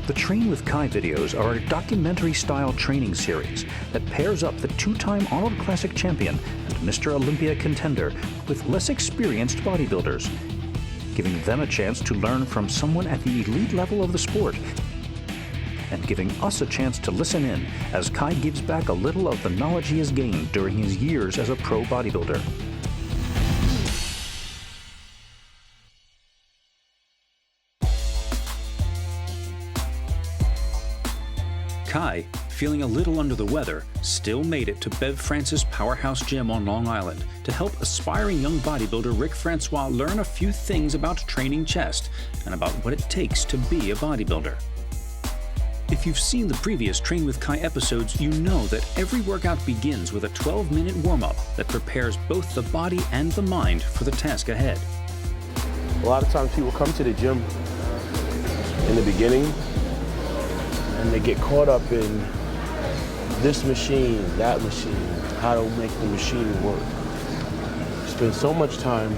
The Train with Kai videos are a documentary-style training series that pairs up the two-time Arnold Classic champion and Mr. Olympia contender with less experienced bodybuilders, giving them a chance to learn from someone at the elite level of the sport and giving us a chance to listen in as Kai gives back a little of the knowledge he has gained during his years as a pro bodybuilder. Kai, feeling a little under the weather, still made it to Bev Francis Powerhouse Gym on Long Island to help aspiring young bodybuilder Rick Francois learn a few things about training chest and about what it takes to be a bodybuilder. If you've seen the previous Train with Kai episodes, you know that every workout begins with a 12-minute warm-up that prepares both the body and the mind for the task ahead. A lot of times people come to the gym in the beginning and they get caught up in this machine, that machine, how to make the machine work. Spend so much time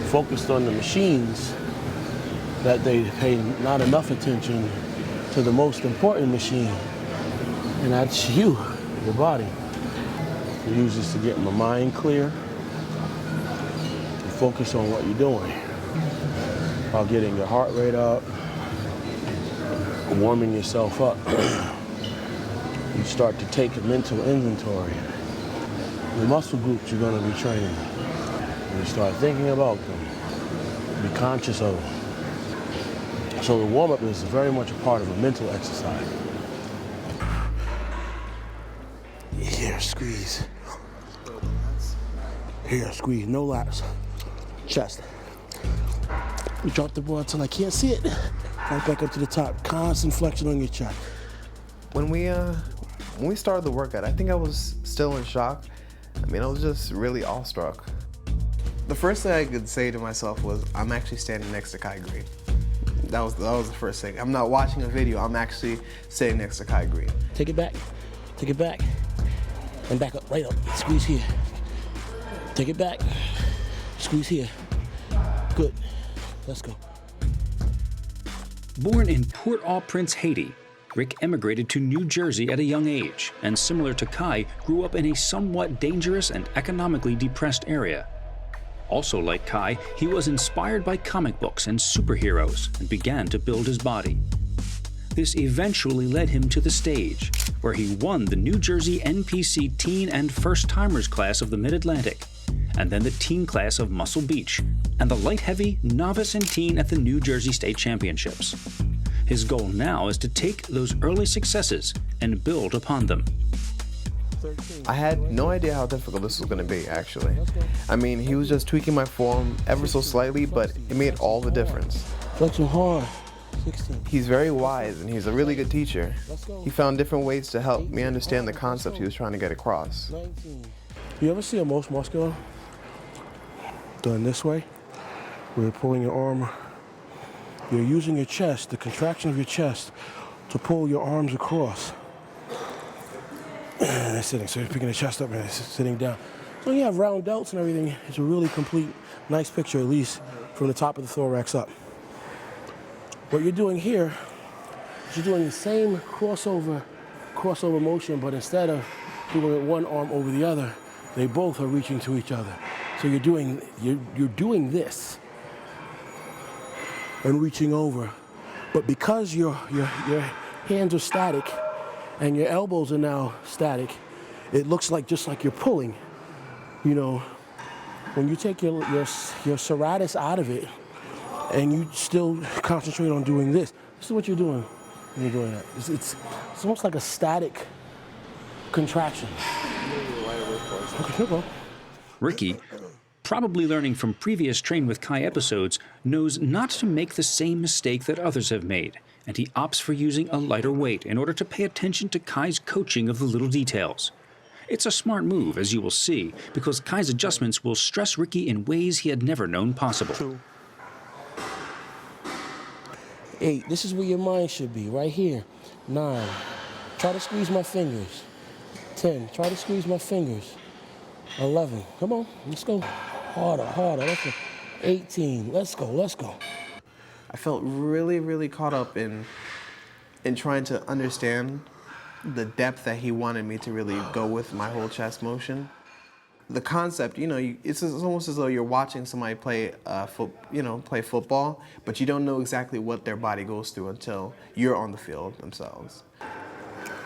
focused on the machines that they pay not enough attention to the most important machine, and that's you, your body. You use this to get my mind clear, to focus on what you're doing, while getting your heart rate up, warming yourself up. You start to take a mental inventory. The muscle groups you're going to be training. And you start thinking about them. Be conscious of them. So the warm-up is very much a part of a mental exercise. Here, squeeze. Here, squeeze. No lats. Chest. You drop the ball until I can't see it. Right back up to the top. Constant flexion on your chest. When we started the workout, I think I was still in shock. I mean, I was just really awestruck. The first thing I could say to myself was, I'm actually standing next to Kai Greene. That was the first thing. I'm not watching a video, I'm actually standing next to Kai Greene. Take it back, and back up, right up, squeeze here. Take it back, squeeze here. Good, let's go. Born in Port-au-Prince, Haiti, Rick emigrated to New Jersey at a young age, and similar to Kai, grew up in a somewhat dangerous and economically depressed area. Also like Kai, he was inspired by comic books and superheroes and began to build his body. This eventually led him to the stage, where he won the New Jersey NPC Teen and First Timers class of the Mid-Atlantic, and then the teen class of Muscle Beach, and the light-heavy, novice, and teen at the New Jersey State Championships. His goal now is to take those early successes and build upon them. I had no idea how difficult this was going to be, actually. I mean, he was just tweaking my form ever so slightly, but it made all the difference. Flexion hard. 16. He's very wise, and he's a really good teacher. He found different ways to help me understand the concept he was trying to get across. 19. You ever see a most muscular done this way, where you're pulling your arm? You're using your chest, the contraction of your chest, to pull your arms across. And they're sitting, so you're picking the chest up and it's sitting down. So you have round delts and everything. It's a really complete, nice picture, at least from the top of the thorax up. What you're doing here is you're doing the same crossover motion, but instead of doing it one arm over the other, they both are reaching to each other. So you're doing this and reaching over, but because your hands are static and your elbows are now static, it looks like just like you're pulling. You know, when you take your serratus out of it and you still concentrate on doing this is what you're doing when you're doing that. It's almost like a static contraction. Okay, no problem. Ricky, probably learning from previous Train with Kai episodes, knows not to make the same mistake that others have made, and he opts for using a lighter weight in order to pay attention to Kai's coaching of the little details. It's a smart move, as you will see, because Kai's adjustments will stress Ricky in ways he had never known possible. 2, 8, this is where your mind should be, right here. 9, try to squeeze my fingers. 10, try to squeeze my fingers. 11, come on, let's go. Harder, let's go. 18, let's go. I felt really, really caught up in in trying to understand the depth that he wanted me to really go with my whole chest motion. The concept, it's almost as though you're watching somebody play football, but you don't know exactly what their body goes through until you're on the field themselves.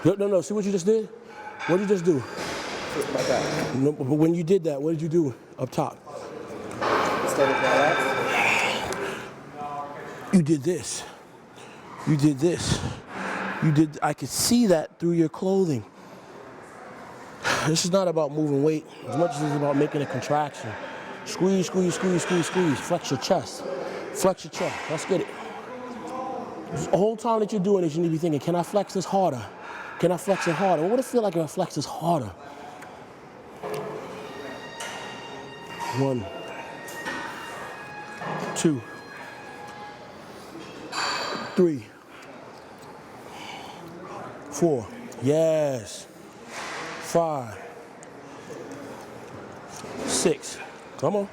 No. See what you just did? What did you just do? Like that. No, but when you did that, what did you do up top? Instead of that. You did this. You did this. I could see that through your clothing. This is not about moving weight as much as it's about making a contraction. Squeeze, squeeze, squeeze, squeeze, squeeze. Flex your chest. Flex your chest. Let's get it. The whole time that you're doing this, you need to be thinking, can I flex this harder? Can I flex it harder? What would it feel like if I flex this harder? 1, 2, 3, 4. Yes. 5, 6. Come on.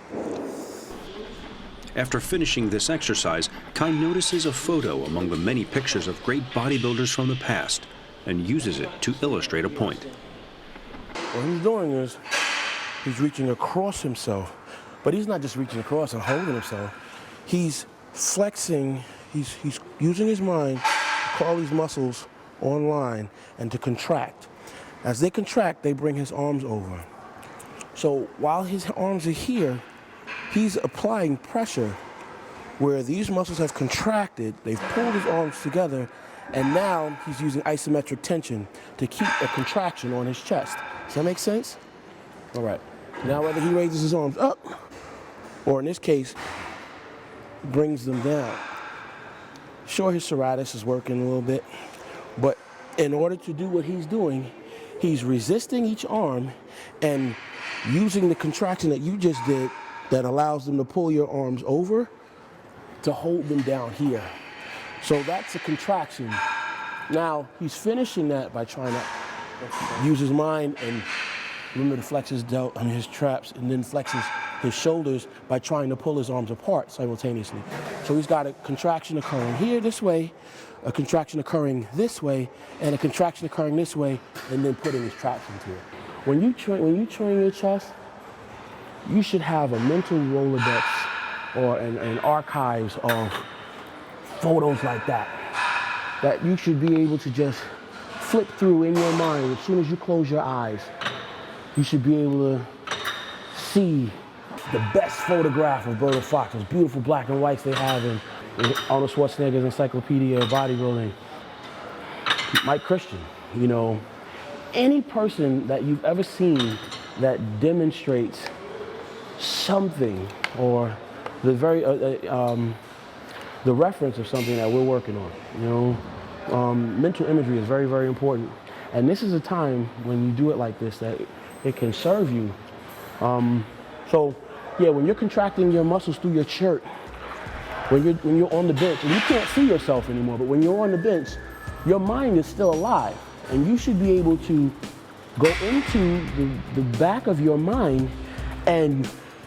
After finishing this exercise, Kai notices a photo among the many pictures of great bodybuilders from the past and uses it to illustrate a point. What he's doing is he's reaching across himself, but he's not just reaching across and holding himself. He's flexing, he's using his mind to call these muscles online and to contract. As they contract, they bring his arms over. So while his arms are here, he's applying pressure where these muscles have contracted, they've pulled his arms together, and now he's using isometric tension to keep a contraction on his chest. Does that make sense? All right. Now whether he raises his arms up, or in this case, brings them down. Sure, his serratus is working a little bit, but in order to do what he's doing, he's resisting each arm and using the contraction that you just did that allows them to pull your arms over to hold them down here. So that's a contraction. Now, he's finishing that by trying to use his mind and remember to flex his delt and his traps, and then flexes his shoulders by trying to pull his arms apart simultaneously. So he's got a contraction occurring here this way, a contraction occurring this way, and a contraction occurring this way, and then putting his traps into it. When you train your chest, you should have a mental Rolodex or an archives of photos like that you should be able to just flip through in your mind as soon as you close your eyes. You should be able to see the best photograph of Berto Fox, those beautiful black and whites they have in Arnold Schwarzenegger's Encyclopedia of Bodybuilding. Mike Christian, any person that you've ever seen that demonstrates something or the reference of something that we're working on. Mental imagery is very, very important. And this is a time when you do it like this that it can serve you. When you're contracting your muscles through your shirt, when you're on the bench, and you can't see yourself anymore, but when you're on the bench, your mind is still alive. And you should be able to go into the back of your mind and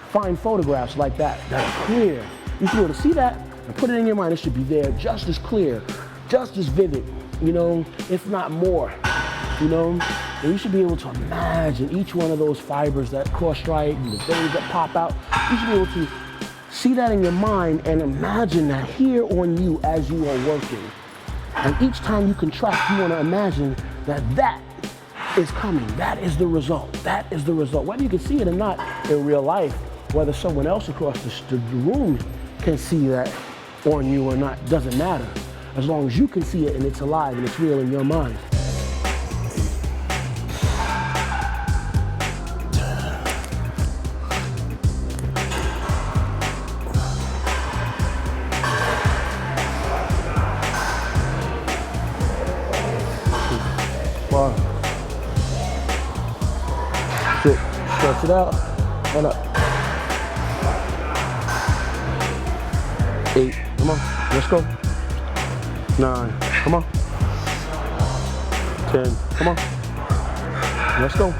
find photographs like that are clear. You should be able to see that and put it in your mind. It should be there just as clear, just as vivid, if not more, And you should be able to imagine each one of those fibers that cross-strike and the things that pop out. You should be able to see that in your mind and imagine that here on you as you are working. And each time you contract, you want to imagine that is coming. That is the result. That is the result. Whether you can see it or not in real life, whether someone else across the room can see that on you or not, doesn't matter. As long as you can see it and it's alive and it's real in your mind. Stretch it out, and up. 8, come on, let's go. 9, come on. 10, come on. Let's go.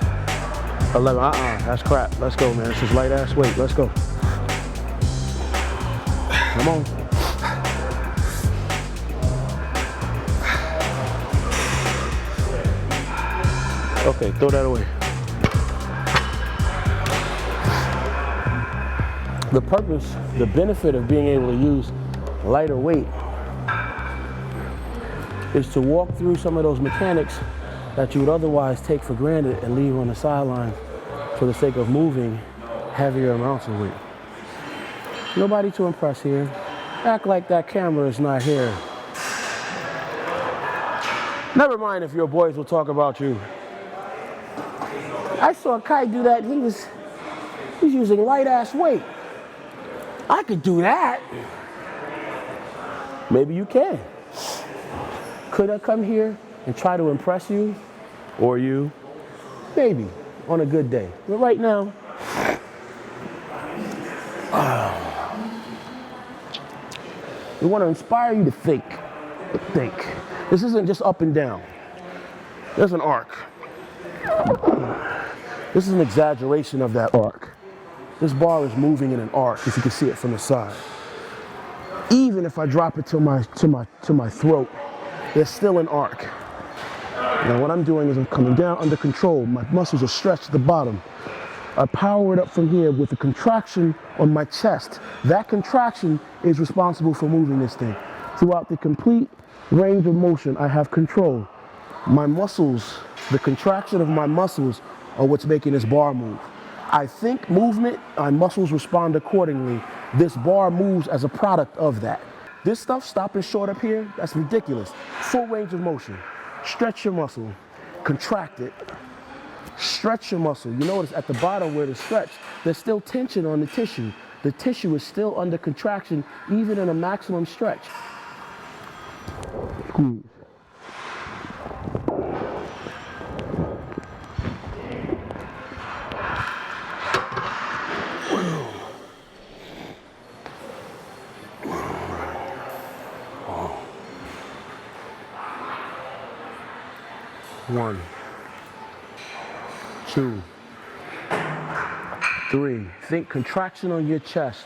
11, that's crap. Let's go, man. This is light ass weight. Let's go. Come on. Okay, throw that away. The purpose, the benefit of being able to use lighter weight is to walk through some of those mechanics that you would otherwise take for granted and leave on the sideline for the sake of moving heavier amounts of weight. Nobody to impress here. Act like that camera is not here. Never mind if your boys will talk about you. I saw Kai do that. He's using light ass weight. I could do that. Maybe you can. Could I come here and try to impress you? Or you? Maybe, on a good day. But right now, we want to inspire you to think. Think. This isn't just up and down. There's an arc. This is an exaggeration of that arc. This bar is moving in an arc, if you can see it from the side. Even if I drop it to my throat, there's still an arc. Now what I'm doing is I'm coming down under control. My muscles are stretched at the bottom. I power it up from here with a contraction on my chest. That contraction is responsible for moving this thing. Throughout the complete range of motion, I have control. My muscles, the contraction of my muscles are what's making this bar move. I think movement, my muscles respond accordingly. This bar moves as a product of that. This stuff stopping short up here, that's ridiculous. Full range of motion. Stretch your muscle, contract it. Stretch your muscle. You notice at the bottom where it's stretched, there's still tension on the tissue. The tissue is still under contraction, even in a maximum stretch. Squeeze. One, two, three. Think contraction on your chest.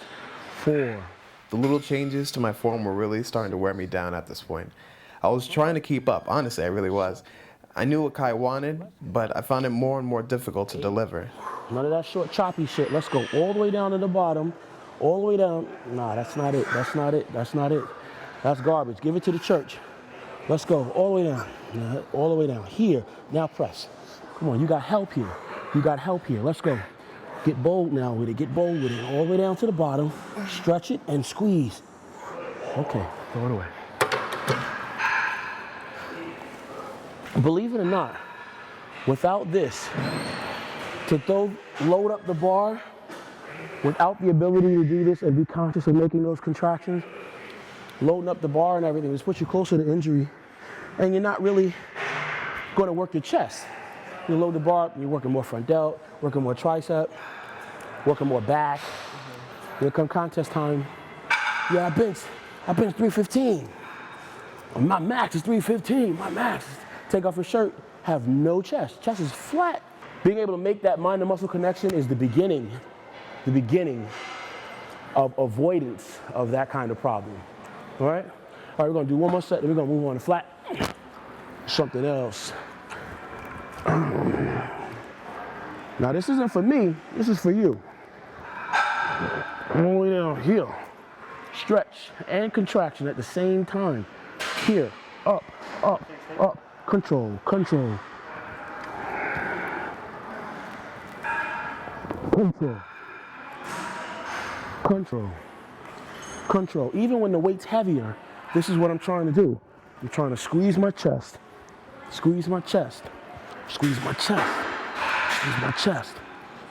4. The little changes to my form were really starting to wear me down at this point. I was trying to keep up, honestly, I really was. I knew what Kai wanted, but I found it more and more difficult to deliver. None of that short choppy shit. Let's go all the way down to the bottom, all the way down. Nah, that's not it, that's not it, that's not it. That's garbage, give it to the church. Let's go all the way down, all the way down. Here, now press. Come on, you got help here. You got help here, let's go. Get bold now with it, get bold with it. All the way down to the bottom, stretch it and squeeze. Okay, throw it away. Believe it or not, without this, to load up the bar, without the ability to do this and be conscious of making those contractions, loading up the bar and everything, just puts you closer to injury, and you're not really going to work your chest. You load the bar up, you're working more front delt, working more tricep, working more back. When it comes contest time, yeah, I bench 315. My max is 315, my max. Take off your shirt, have no chest. Chest is flat. Being able to make that mind and muscle connection is the beginning of avoidance of that kind of problem. All right? All right, we're gonna do one more set, then we're gonna move on to flat. Something else. Now this isn't for me, this is for you. All the way down here. Stretch and contraction at the same time. Here, up, up, up. Control, control. Control. Control. Control. Even when the weight's heavier, this is what I'm trying to do. I'm trying to squeeze my chest. Squeeze my chest. Squeeze my chest. Squeeze my chest.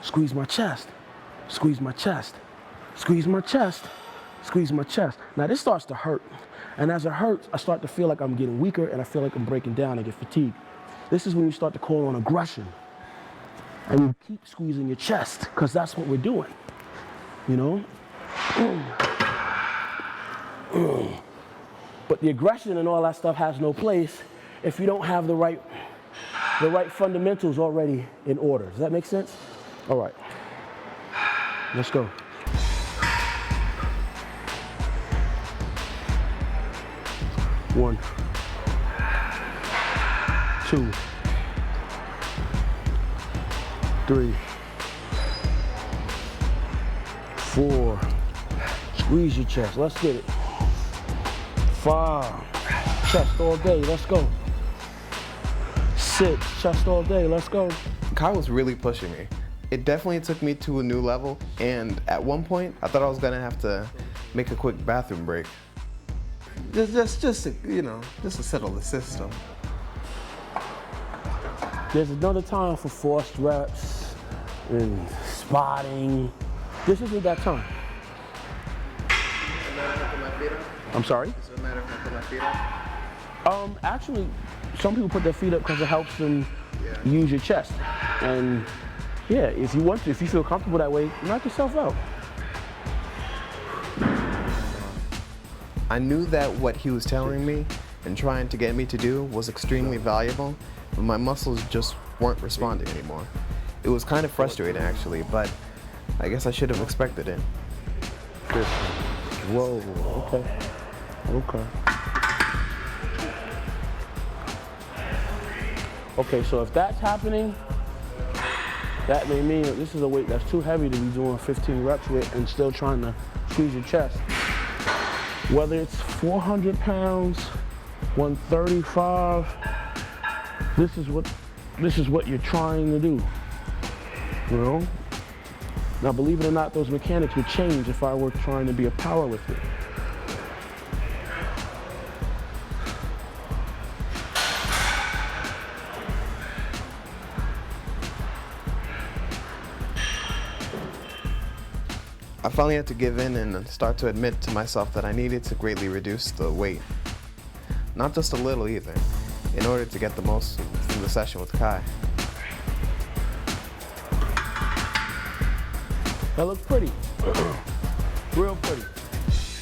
Squeeze my chest. Squeeze my chest. Squeeze my chest. Squeeze my chest. Now this starts to hurt. And as it hurts, I start to feel like I'm getting weaker and I feel like I'm breaking down and get fatigued. This is when you start to call on aggression. And you keep squeezing your chest, because that's what we're doing. You know? But the aggression and all that stuff has no place if you don't have the right fundamentals already in order. Does that make sense? All right. Let's go. One, 2, 3, 4, squeeze your chest, let's get it. 5, chest all day, let's go. 6, chest all day, let's go. Kai was really pushing me. It definitely took me to a new level, and at one point, I thought I was gonna have to make a quick bathroom break. Just to settle the system. There's another time for forced reps and spotting. This isn't that time. I'm sorry? Does it matter if I put my feet up? Actually, some people put their feet up because it helps them use your chest. And yeah, if you want to, if you feel comfortable that way, knock yourself out. I knew that what he was telling me and trying to get me to do was extremely valuable, but my muscles just weren't responding anymore. It was kind of frustrating actually, but I guess I should have expected it. Whoa, okay. Okay. Okay, so if that's happening, that may mean that this is a weight that's too heavy to be doing 15 reps with and still trying to squeeze your chest. Whether it's 400 pounds, 135, this is what you're trying to do, you know? Now, believe it or not, those mechanics would change if I were trying to be a powerlifter. I finally had to give in and start to admit to myself that I needed to greatly reduce the weight. Not just a little either, in order to get the most from the session with Kai. That looks pretty. Real pretty.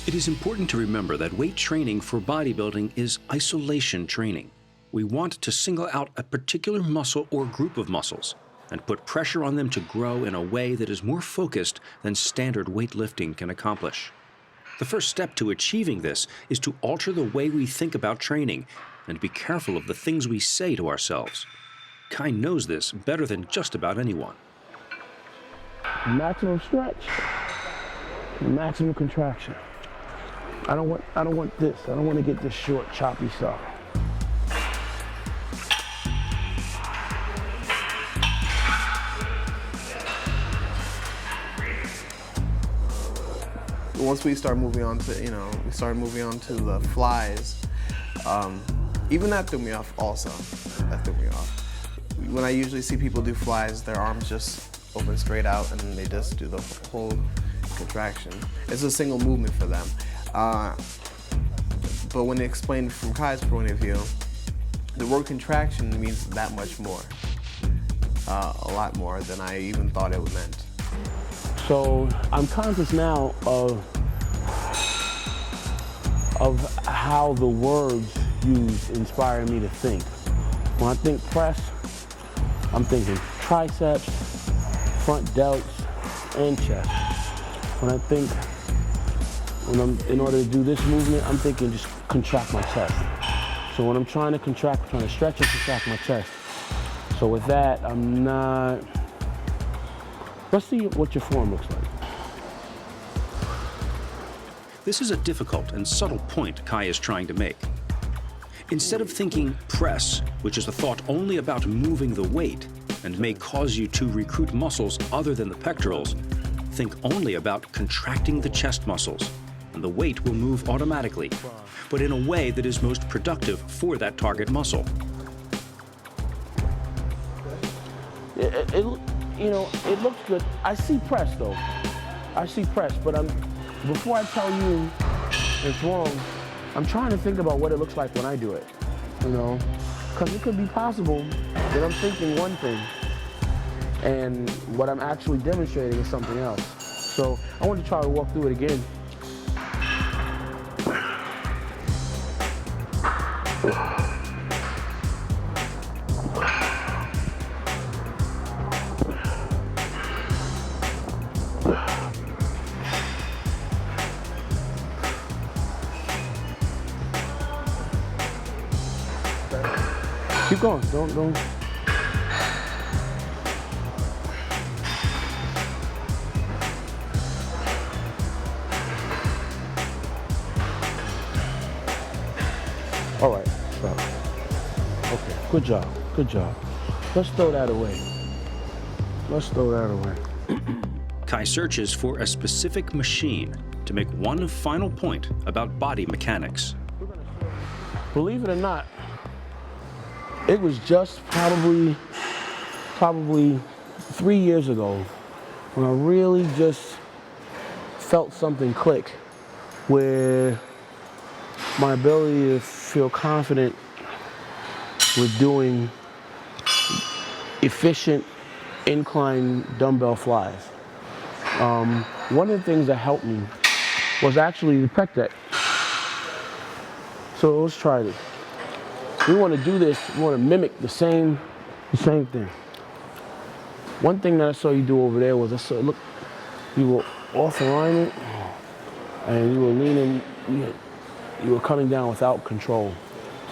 It is important to remember that weight training for bodybuilding is isolation training. We want to single out a particular muscle or group of muscles and put pressure on them to grow in a way that is more focused than standard weightlifting can accomplish. The first step to achieving this is to alter the way we think about training and be careful of the things we say to ourselves. Kai knows this better than just about anyone. Maximum stretch, maximum contraction. I don't want this. I don't want to get this short, choppy stuff. Once we start moving on to, the flies, even that threw me off also. That threw me off. When I usually see people do flies, their arms just open straight out and they just do the whole contraction. It's a single movement for them. But when explained from Kai's point of view, the word contraction means that much more. A lot more than I even thought it meant. So I'm conscious now of how the words used inspire me to think. When I think press, I'm thinking triceps, front delts, and chest. In order to do this movement, I'm thinking just contract my chest. So when I'm trying to contract, I'm trying to stretch and contract my chest. So with that, I'm not. Let's see what your form looks like. This is a difficult and subtle point Kai is trying to make. Instead of thinking press, which is a thought only about moving the weight and may cause you to recruit muscles other than the pectorals, think only about contracting the chest muscles, and the weight will move automatically, but in a way that is most productive for that target muscle. It looks good. I see press though. I see press, but before I tell you it's wrong, I'm trying to think about what it looks like when I do it, because it could be possible that I'm thinking one thing and what I'm actually demonstrating is something else. So I want to try to walk through it again. Keep going, don't. All right, stop. Okay, good job, good job. Let's throw that away. Let's throw that away. Kai searches for a specific machine to make one final point about body mechanics. Believe it or not, it was just probably 3 years ago when I really just felt something click, where my ability to feel confident with doing efficient incline dumbbell flies. One of the things that helped me was actually the pec deck. So let's try this. We want to do this, we want to mimic the same thing. One thing that I saw you do over there was, I saw, look, you were off alignment and you were leaning, you were coming down without control.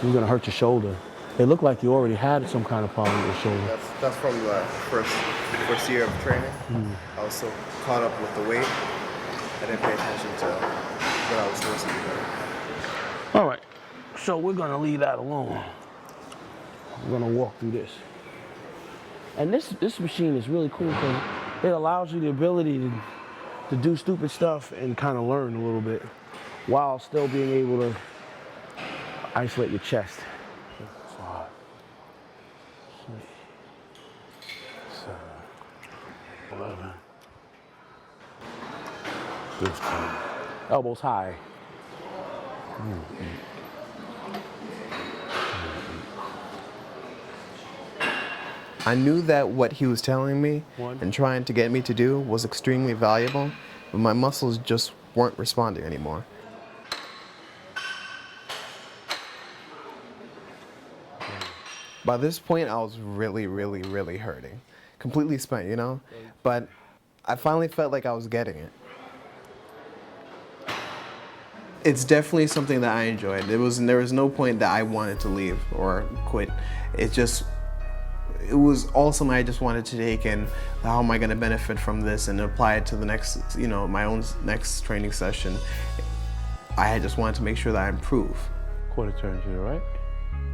You were going to hurt your shoulder. It looked like you already had some kind of problem with your shoulder. That's from the first year of training. I was so caught up with the weight, I didn't pay attention to what I was supposed to be doing. All right, so we're gonna leave that alone. We're gonna walk through this. And this machine is really cool because it allows you the ability to do stupid stuff and kind of learn a little bit while still being able to isolate your chest. 5, 6, 7, 11, 15. Elbows high. I knew that what he was telling me and trying to get me to do was extremely valuable, but my muscles just weren't responding anymore. By this point, I was really, really, really hurting. Completely spent, you know? But I finally felt like I was getting it. It's definitely something that I enjoyed. There was no point that I wanted to leave or quit. It was awesome. I just wanted to take in how am I going to benefit from this and apply it to the next, my own next training session. I just wanted to make sure that I improve. Quarter turn to the right.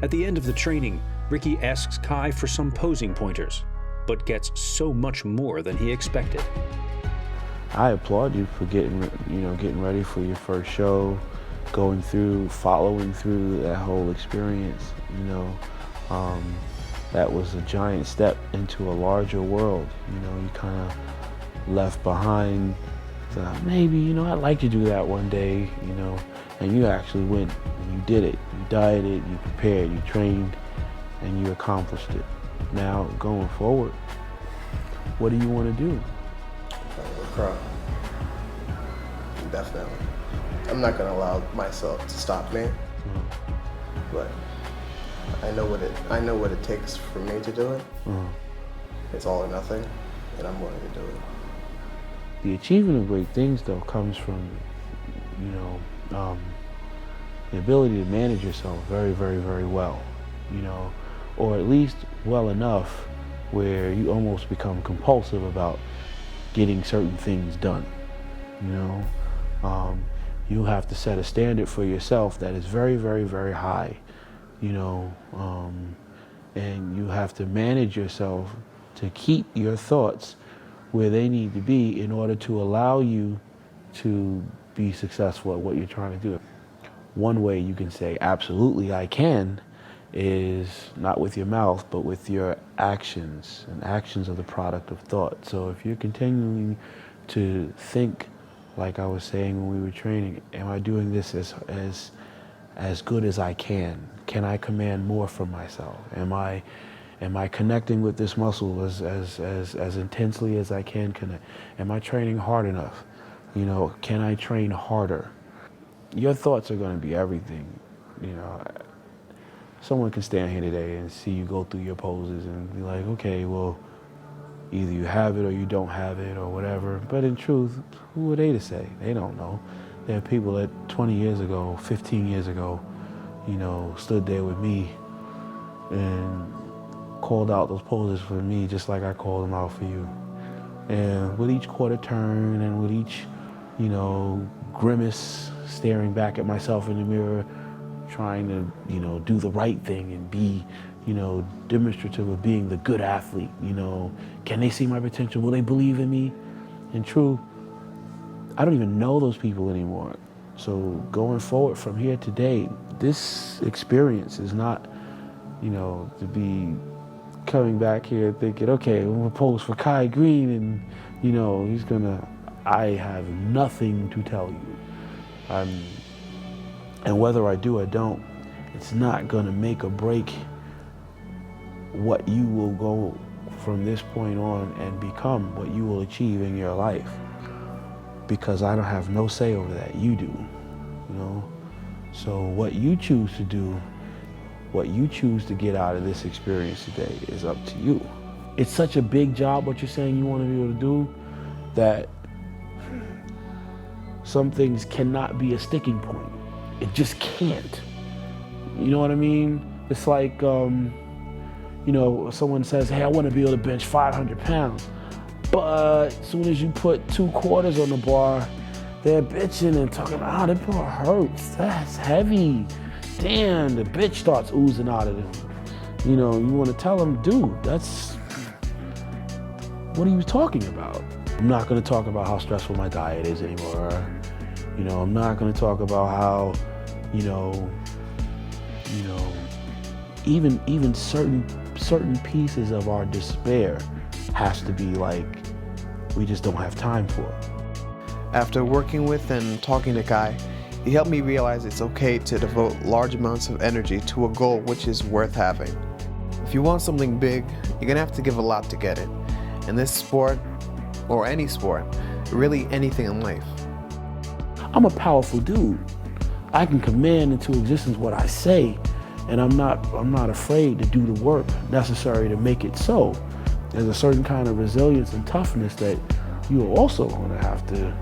At the end of the training, Ricky asks Kai for some posing pointers, but gets so much more than he expected. I applaud you for getting ready for your first show, following through that whole experience. That was a giant step into a larger world. You kind of left behind maybe, I'd like to do that one day, and you actually went and you did it. You dieted, you prepared, you trained, and you accomplished it. Now, going forward, what do you want to do? Pro. Definitely. I'm not going to allow myself to stop me, but I know what it takes for me to do it. It's all or nothing, and I'm willing to do it. The achievement of great things, though, comes from, the ability to manage yourself very, very, very well, or at least well enough where you almost become compulsive about getting certain things done. You have to set a standard for yourself that is very, very, very high, and you have to manage yourself to keep your thoughts where they need to be in order to allow you to be successful at what you're trying to do. One way you can say, absolutely I can, is not with your mouth, but with your actions, and actions are the product of thought. So if you're continuing to think, like I was saying when we were training, am I doing this as good as I can? Can I command more from myself? Am I connecting with this muscle as intensely as I can connect? Am I training hard enough? Can I train harder? Your thoughts are going to be everything. Someone can stand here today and see you go through your poses and be like, okay, well, either you have it or you don't have it or whatever. But in truth, who are they to say? They don't know. There are people that 20 years ago, 15 years ago, stood there with me and called out those poses for me just like I called them out for you. And with each quarter turn and with each, grimace, staring back at myself in the mirror, trying to, you know, do the right thing and be, you know, demonstrative of being the good athlete. You know, can they see my potential? Will they believe in me? In truth, I don't even know those people anymore. So going forward from here today, this experience is not, you know, to be coming back here thinking, okay, I'm gonna pose for Kai Greene and, you know, I have nothing to tell you. And whether I do or don't, it's not gonna make or break what you will go from this point on and become, what you will achieve in your life. Because I don't have no say over that, you do, you know? So what you choose to do, what you choose to get out of this experience today is up to you. It's such a big job, what you're saying you want to be able to do, that some things cannot be a sticking point. It just can't. You know what I mean? It's like, you know, someone says, hey, I want to be able to bench 500 pounds. But as soon as you put 2 quarters on the bar, they're bitching and talking about, oh, that bar hurts, that's heavy. Damn, the bitch starts oozing out of them. You know, you want to tell them, dude, what are you talking about? I'm not going to talk about how stressful my diet is anymore. You know, I'm not going to talk about how, you know, even certain pieces of our despair has to be like, we just don't have time for. After working with and talking to Kai, he helped me realize it's okay to devote large amounts of energy to a goal which is worth having. If you want something big, you're gonna have to give a lot to get it. In this sport, or any sport, really anything in life. I'm a powerful dude. I can command into existence what I say, and I'm not afraid to do the work necessary to make it so. There's a certain kind of resilience and toughness that you're also gonna have to,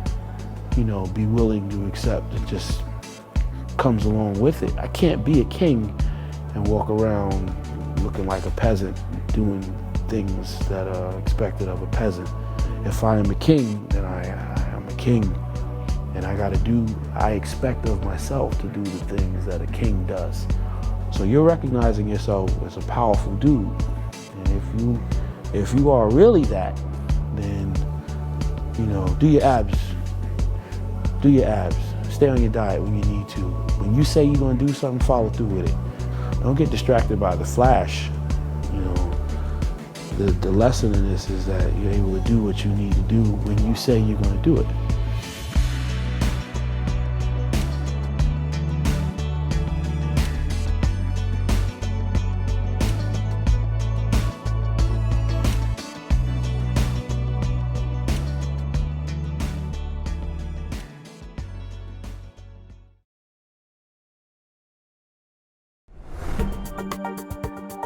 you know, be willing to accept. It just comes along with it. I can't be a king and walk around looking like a peasant, doing things that are expected of a peasant. If I am a king, then I am a king. And I expect of myself to do the things that a king does. So you're recognizing yourself as a powerful dude. And if you are really that, then, you know, do your abs. Do your abs. Stay on your diet when you need to. When you say you're gonna do something, follow through with it. Don't get distracted by the flash. You know, the lesson in this is that you're able to do what you need to do when you say you're gonna do it.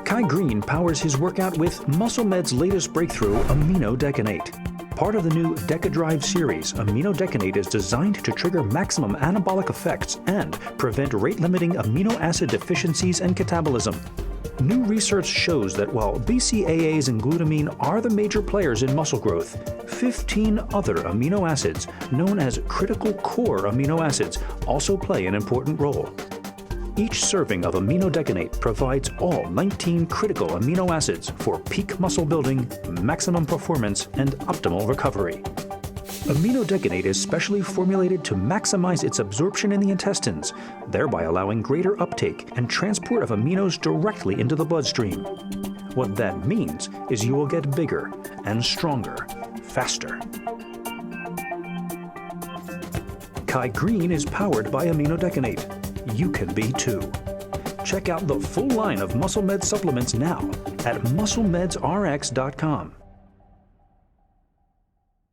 Kai Greene powers his workout with MuscleMed's latest breakthrough, aminodecanate. Part of the new DecaDrive series, aminodecanate is designed to trigger maximum anabolic effects and prevent rate-limiting amino acid deficiencies and catabolism. New research shows that while BCAAs and glutamine are the major players in muscle growth, 15 other amino acids, known as critical core amino acids, also play an important role. Each serving of aminodecanate provides all 19 critical amino acids for peak muscle building, maximum performance, and optimal recovery. Aminodecanate is specially formulated to maximize its absorption in the intestines, thereby allowing greater uptake and transport of aminos directly into the bloodstream. What that means is you will get bigger and stronger, faster. Kai Greene is powered by aminodecanate. You can be too. Check out the full line of MuscleMed supplements now at musclemedsrx.com.